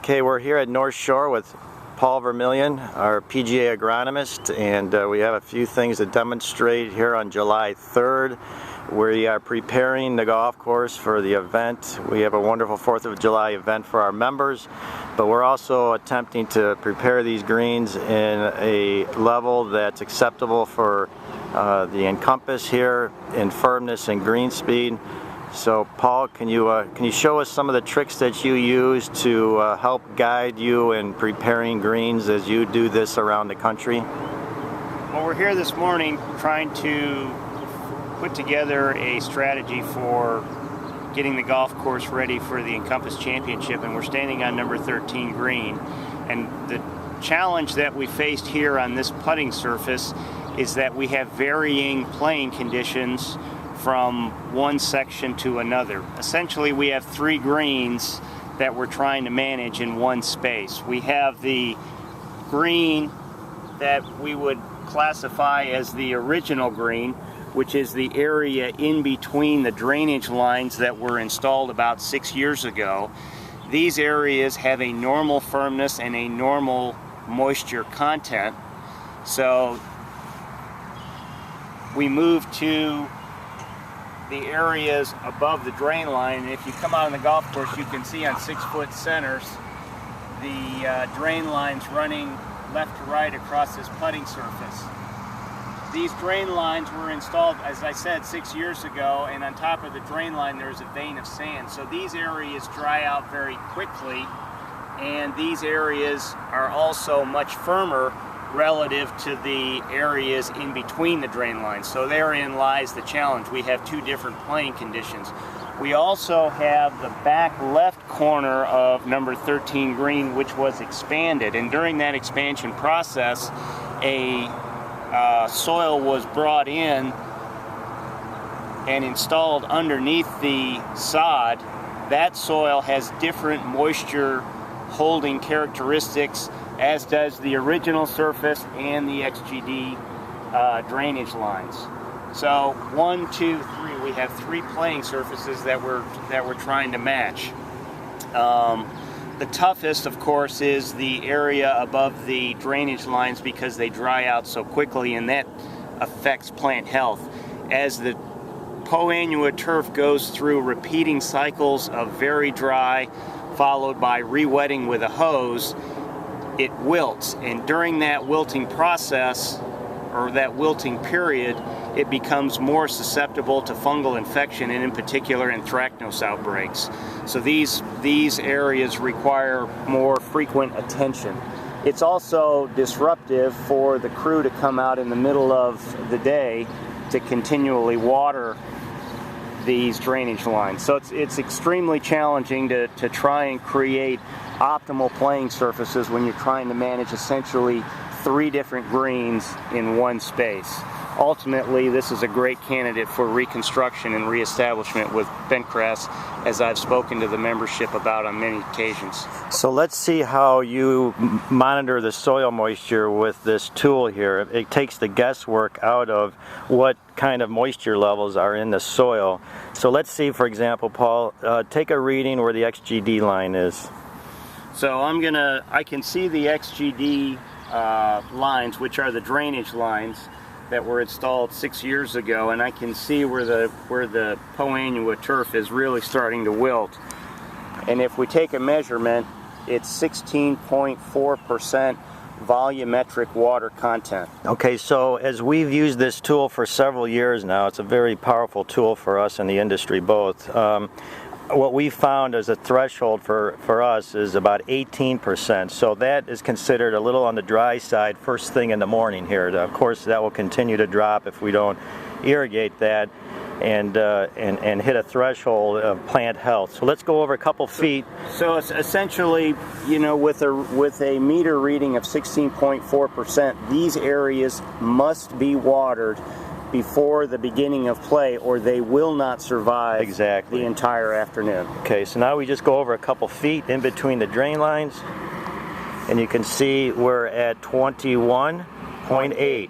Okay, we're here at North Shore with Paul Vermillion, our PGA agronomist, and we have a few things to demonstrate here on July 3rd. We are preparing the golf course for the event. We have a wonderful 4th of July event for our members, but we're also attempting to prepare these greens in a level that's acceptable for the Encompass here in firmness and green speed. So Paul, can you show us some of the tricks that you use to help guide you in preparing greens as you do this around the country? Well, we're here this morning trying to put together a strategy for getting the golf course ready for the Encompass Championship, and we're standing on number 13 green. And the challenge that we faced here on this putting surface is that we have varying playing conditions from one section to another. Essentially, we have 3 greens that we're trying to manage in one space. We have the green that we would classify as the original green, which is the area in between the drainage lines that were installed about 6 years ago. These areas have a normal firmness and a normal moisture content. So we move to the areas above the drain line, and if you come out on the golf course, you can see on 6-foot centers the drain lines running left to right across this putting surface. These drain lines were installed, as I said, 6 years ago, and on top of the drain line there's a vein of sand. So these areas dry out very quickly, and these areas are also much firmer relative to the areas in between the drain lines. So therein lies the challenge. We have 2 different playing conditions. We also have the back left corner of number 13 green, which was expanded, and during that expansion process a soil was brought in and installed underneath the sod. That soil has different moisture holding characteristics, as does the original surface and the XGD drainage lines. So 1, 2, 3, we have 3 playing surfaces that we're trying to match. The toughest, of course, is the area above the drainage lines because they dry out so quickly, and that affects plant health. As the poannual turf goes through repeating cycles of very dry followed by re-wetting with a hose, it wilts, and during that wilting process, or that wilting period, it becomes more susceptible to fungal infection, and in particular anthracnose outbreaks. So these areas require more frequent attention. It's also disruptive for the crew to come out in the middle of the day to continually water these drainage lines. So it's extremely challenging to try and create optimal playing surfaces when you're trying to manage essentially 3 different greens in one space. Ultimately, this is a great candidate for reconstruction and reestablishment with bentgrass, as I've spoken to the membership about on many occasions. So let's see how you monitor the soil moisture with this tool here. It takes the guesswork out of what kind of moisture levels are in the soil. So let's see, for example, Paul, take a reading where the XGD line is. So I can see the XGD lines, which are the drainage lines that were installed 6 years ago, and I can see where the poannual turf is really starting to wilt. And if we take a measurement, it's 16.4% volumetric water content. Okay, so as we've used this tool for several years now, it's a very powerful tool for us in the industry both. What we found as a threshold for us is about 18%. So that is considered a little on the dry side first thing in the morning here. Of course, that will continue to drop if we don't irrigate that and hit a threshold of plant health. So let's go over a couple feet. So it's essentially, with a meter reading of 16.4%, these areas must be watered before the beginning of play, or they will not survive the entire afternoon. Okay, so now we just go over a couple feet in between the drain lines, and you can see we're at 21.8.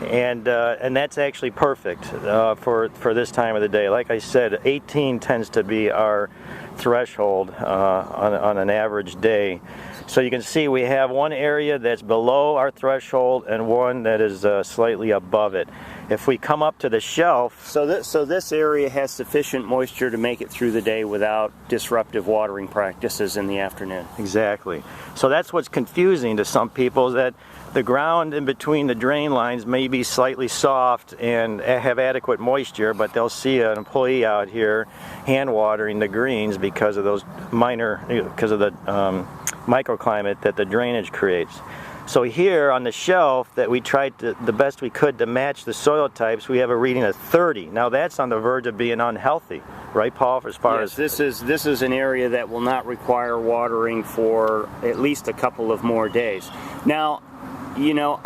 and that's actually perfect for this time of the day. Like I said, 18 tends to be our threshold on an average day. So you can see we have one area that's below our threshold and one that is slightly above it. If we come up to the shelf, so this area has sufficient moisture to make it through the day without disruptive watering practices in the afternoon. Exactly. So that's what's confusing to some people, is that the ground in between the drain lines may be slightly soft and have adequate moisture, but they'll see an employee out here hand watering the greens because of those because of the microclimate that the drainage creates. So here on the shelf that we tried the best we could to match the soil types, we have a reading of 30. Now that's on the verge of being unhealthy, right, Paul? As far as this is an area that will not require watering for at least a couple of more days. Now, you know,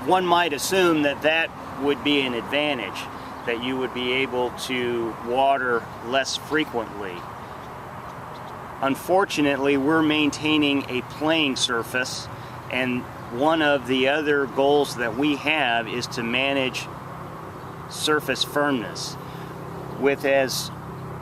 one might assume that would be an advantage, that you would be able to water less frequently. Unfortunately, we're maintaining a playing surface, and one of the other goals that we have is to manage surface firmness. With as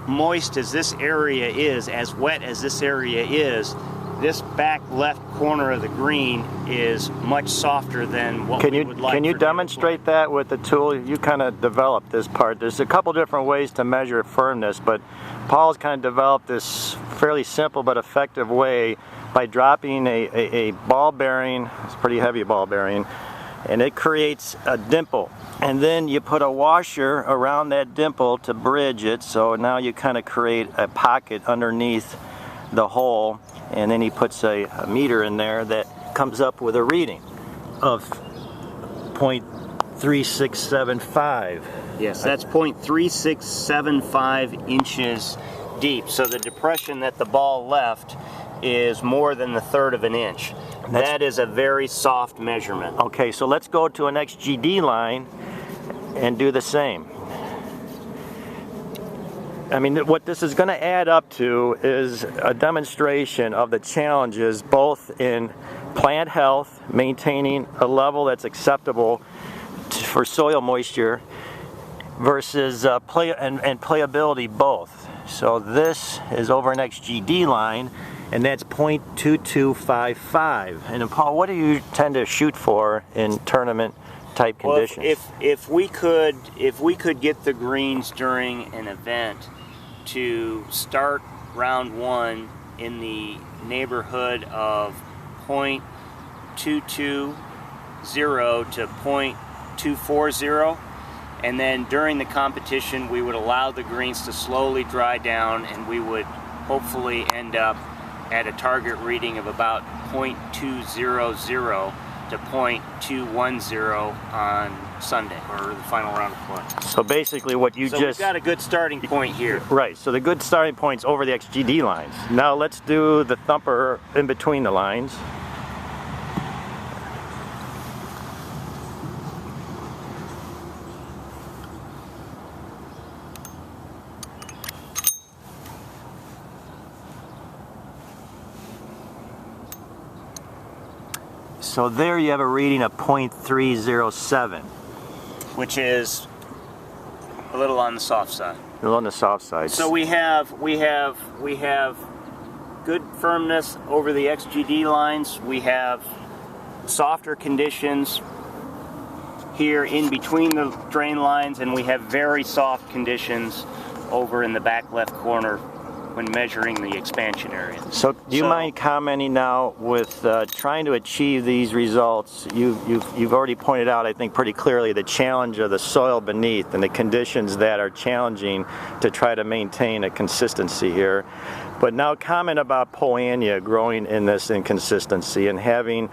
moist as this area is, as wet as this area is, this back left corner of the green is much softer than what we would like. Can you demonstrate that with the tool? You kind of developed this part. There's a couple different ways to measure firmness, but Paul's kind of developed this fairly simple but effective way by dropping a ball bearing. It's a pretty heavy ball bearing, and it creates a dimple. And then you put a washer around that dimple to bridge it, so now you kind of create a pocket underneath the hole, and then he puts a meter in there that comes up with a reading of 0.3675. Yes, that's 0.3675 inches deep. So the depression that the ball left is more than the third of an inch. That is a very soft measurement. Okay, so let's go to an XGD line and do the same. I mean, what this is going to add up to is a demonstration of the challenges both in plant health, maintaining a level that's acceptable for soil moisture, versus playability both. So this is over an XGD line, and that's 0.2255. And Paul, what do you tend to shoot for in tournament type conditions? Well, if we could get the greens during an event to start round one in the neighborhood of 0.220 to 0.240, and then during the competition we would allow the greens to slowly dry down, and we would hopefully end up at a target reading of about 0.200 to 0.210 on Sunday, or the final round of play. So basically what you we've got a good starting point here. Right, so the good starting point's over the XGD lines. Now let's do the thumper in between the lines. So there you have a reading of 0.307. Which is a little on the soft side. A little on the soft side. So we have good firmness over the XGD lines. We have softer conditions here in between the drain lines, and we have very soft conditions over in the back left corner when measuring the expansion area. So do you mind commenting now with trying to achieve these results? You've already pointed out, I think, pretty clearly the challenge of the soil beneath and the conditions that are challenging to try to maintain a consistency here. But now comment about Poania growing in this inconsistency and having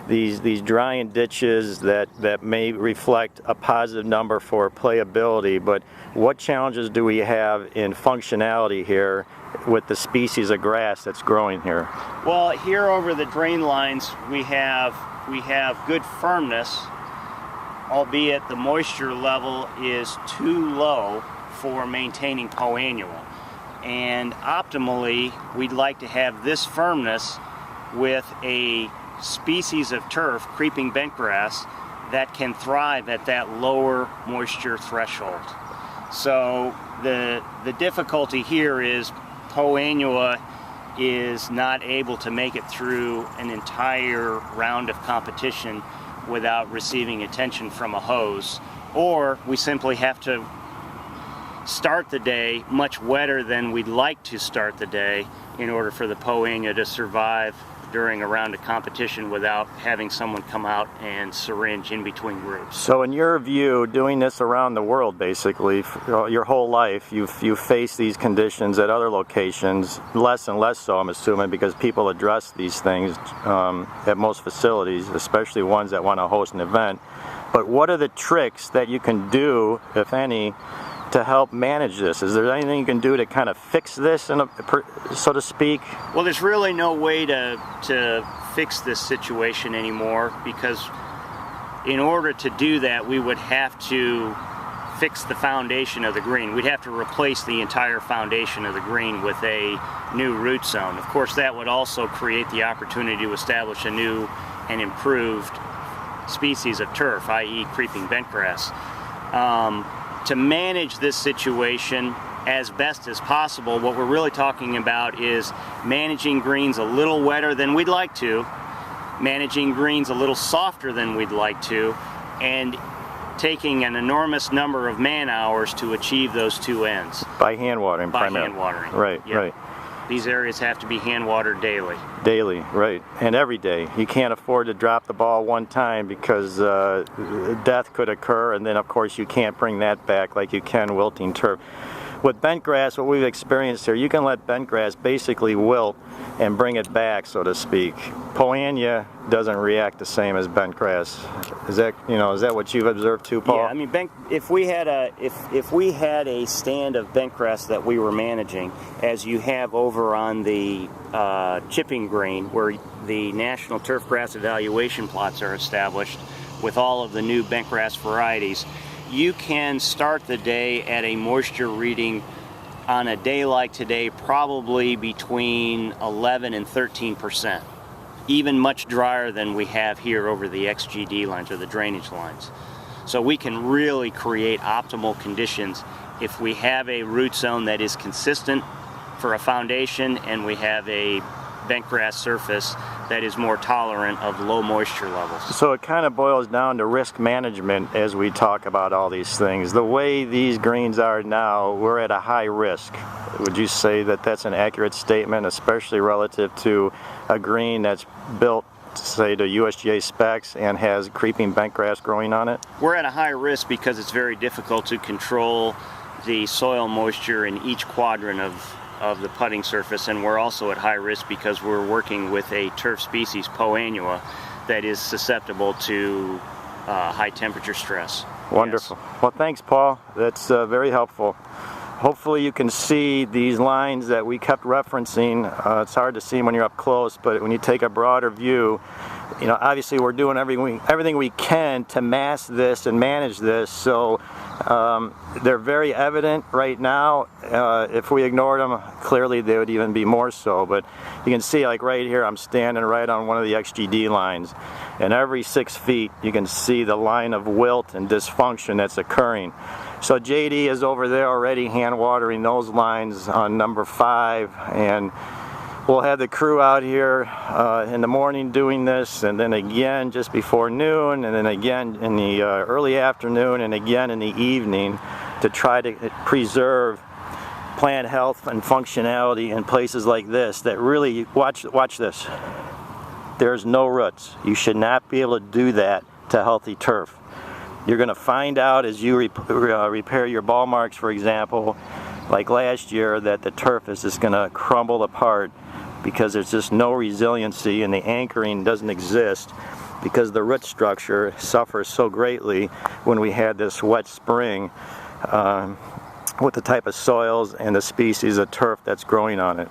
these drying ditches that may reflect a positive number for playability, but what challenges do we have in functionality here with the species of grass that's growing here? Well, here over the drain lines we have good firmness, albeit the moisture level is too low for maintaining poannual. And optimally, we'd like to have this firmness with a species of turf, creeping bentgrass, that can thrive at that lower moisture threshold. So the difficulty here is Poa annua is not able to make it through an entire round of competition without receiving attention from a hose, or we simply have to start the day much wetter than we'd like to start the day in order for the Poa annua to survive during a round of competition without having someone come out and syringe in between groups. So in your view, doing this around the world basically, your whole life, you've faced these conditions at other locations, less and less so I'm assuming, because people address these things at most facilities, especially ones that want to host an event. But what are the tricks that you can do, if any, to help manage this? Is there anything you can do to kind of fix this, so to speak? Well, there's really no way to fix this situation anymore, because in order to do that, we would have to fix the foundation of the green. We'd have to replace the entire foundation of the green with a new root zone. Of course, that would also create the opportunity to establish a new and improved species of turf, i.e. creeping bentgrass. To manage this situation as best as possible, what we're really talking about is managing greens a little wetter than we'd like to, managing greens a little softer than we'd like to, and taking an enormous number of man-hours to achieve those two ends. By hand watering primarily. By hand watering. Right, yeah. right. These areas have to be hand watered daily. Daily, right. And every day. You can't afford to drop the ball one time because death could occur, and then of course you can't bring that back like you can wilting turf. With bentgrass, what we've experienced here, you can let bentgrass basically wilt and bring it back, so to speak. Poa annua doesn't react the same as bentgrass. Is that what you've observed too, Paul? Yeah, I mean, if we had a stand of bentgrass that we were managing, as you have over on the chipping green, where the National Turf Grass Evaluation plots are established with all of the new bentgrass varieties, you can start the day at a moisture reading on a day like today probably between 11 and 13%, even much drier than we have here over the XGD lines or the drainage lines. So we can really create optimal conditions if we have a root zone that is consistent for a foundation and we have a bentgrass surface that is more tolerant of low moisture levels. So it kind of boils down to risk management as we talk about all these things. The way these greens are now, we're at a high risk. Would you say that that's an accurate statement, especially relative to a green that's built, say, to USGA specs and has creeping bentgrass growing on it? We're at a high risk because it's very difficult to control the soil moisture in each quadrant of the putting surface, and we're also at high risk because we're working with a turf species, Poa annua, that is susceptible to high temperature stress. Wonderful. Yes. Well, thanks, Paul. That's very helpful. Hopefully you can see these lines that we kept referencing. It's hard to see when you're up close, but when you take a broader view, obviously we're doing everything we can to mask this and manage this. So they're very evident right now. If we ignored them, clearly they would even be more so. But you can see, like right here, I'm standing right on one of the XGD lines, and every 6 feet you can see the line of wilt and dysfunction that's occurring. So JD is over there already hand watering those lines on number 5, and we'll have the crew out here in the morning doing this, and then again just before noon, and then again in the early afternoon, and again in the evening, to try to preserve plant health and functionality in places like this that really, watch this, there's no roots. You should not be able to do that to healthy turf. You're going to find out as you repair your ball marks, for example, like last year, that the turf is just going to crumble apart because there's just no resiliency and the anchoring doesn't exist because the root structure suffers so greatly when we had this wet spring with the type of soils and the species of turf that's growing on it.